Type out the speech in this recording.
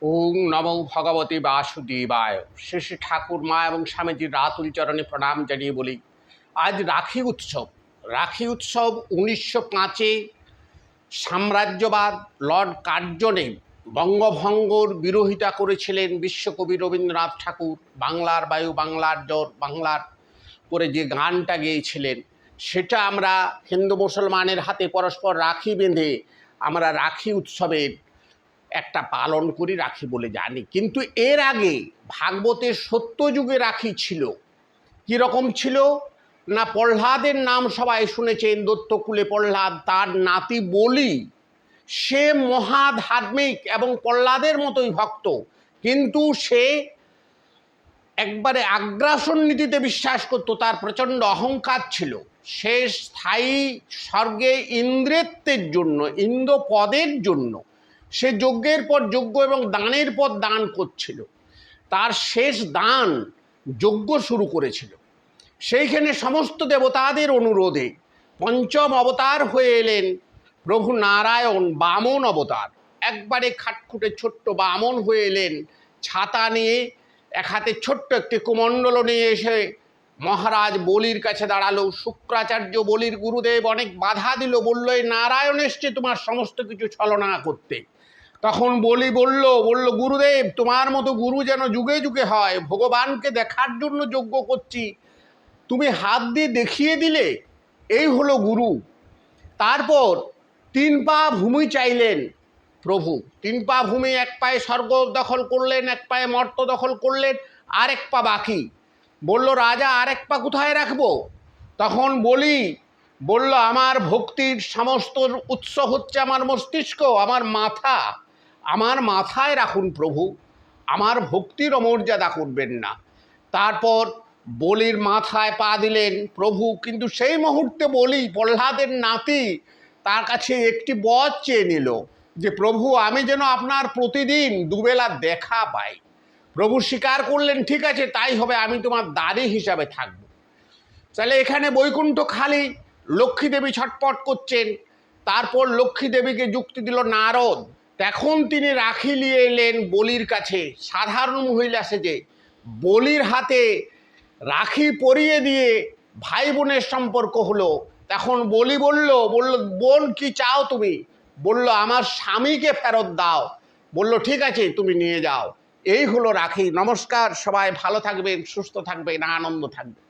ওং নমো ভগবতে বাসুদেবায়। শ্রী শ্রী ঠাকুর মা এবং স্বামীজির রাতুল চরণে প্রণাম জানিয়ে বলি, আজ রাখি উৎসব। রাখি উৎসব 1905-এ সাম্রাজ্যবাদ লর্ড কার্জনে বঙ্গভঙ্গর বিরোধিতা করেছিলেন বিশ্বকবি রবীন্দ্রনাথ ঠাকুর। বাংলার বায়ু বাংলার জ্বর বাংলার করে যে গানটা গেয়েছিলেন, সেটা আমরা হিন্দু মুসলমানের হাতে পরস্পর রাখি বেঁধে আমরা রাখি উৎসবের একটা পালন করি, রাখি বলে জানি। কিন্তু এর আগে ভাগবতের সত্যযুগে রাখি ছিল। কীরকম ছিল না, প্রহ্লাদের নাম সবাই শুনেছেন, দত্তকুলে প্রহ্লাদ, তার নাতি বলি, সে মহাধার্মিক এবং প্রহ্লাদের মতোই ভক্ত, কিন্তু সে একবারে আগ্রাসন নীতিতে বিশ্বাস করত। তার প্রচণ্ড অহংকার ছিল। সে স্থায়ী স্বর্গে ইন্দ্রেত্বের জন্য, ইন্দ্র পদের জন্য সে যজ্ঞের পর যজ্ঞ এবং দানের পর দান করছিল। তার শেষ দান যজ্ঞ শুরু করেছিল। সেইখানে সমস্ত দেবতাদের অনুরোধে পঞ্চম অবতার হয়ে এলেন প্রভু নারায়ণ, বামন অবতার। একবারে খাটখুটে ছোট্ট বামন হয়ে এলেন, ছাতা নিয়ে, এক হাতে ছোট্ট একটি কুমণ্ডল নিয়ে এসে মহারাজ বলির কাছে দাঁড়ালো। শুক্রাচার্য বলির গুরুদেব অনেক বাধা দিল, বলল এই নারায়ণ এসছে তোমার সমস্ত কিছু ছলনা করতে। তখন বলি বলল গুরুদেব, তোমার মতো গুরু যেন যুগে যুগে হয়, ভগবানকে দেখার জন্য যজ্ঞ করছি, তুমি হাত দিয়ে দেখিয়ে দিলে, এই হলো গুরু। তারপর 3 পা ভূমি চাইলেন প্রভু। 3 পা ভূমি, এক পায়ে স্বর্গ দখল করলেন, এক পায়ে মর্ত দখল করলেন, আর এক পা বাকি। বলল রাজা, আর এক পা কোথায় রাখবো? তখন বলল আমার ভক্তির সমস্ত উৎস হচ্ছে আমার মস্তিষ্ক, আমার মাথা, আমার মাথায় রাখুন প্রভু, আমার ভক্তির অমর্যাদা করবেন না। তারপর বলির মাথায় পা দিলেন প্রভু। কিন্তু সেই মুহূর্তে বলি, প্রহ্লাদের নাতি, তার কাছে একটি বর চেয়ে নিল যে প্রভু আমি যেন আপনার প্রতিদিন দুবেলা দেখা পাই। প্রভু স্বীকার করলেন, ঠিক আছে তাই হবে, আমি তোমার দাঁড়ি হিসাবে থাকব। তাহলে এখানে বৈকুণ্ঠ খালি, লক্ষ্মী দেবী ছটপট করছেন। তারপর লক্ষ্মী দেবীকে যুক্তি দিল নারদ। তখন তিনি রাখি নিয়ে এলেন বলির কাছে, সাধারণ মহিলা সেজে। বলির হাতে রাখি পরিয়ে দিয়ে ভাই বোনের সম্পর্ক হলো। তখন বলি বলল বোন কি চাও তুমি? বলল আমার স্বামীকে ফেরত দাও। বলল ঠিক আছে তুমি নিয়ে যাও। এই হলো রাখি। নমস্কার, সবাই ভালো থাকবেন, সুস্থ থাকবেন, আনন্দ থাকবেন।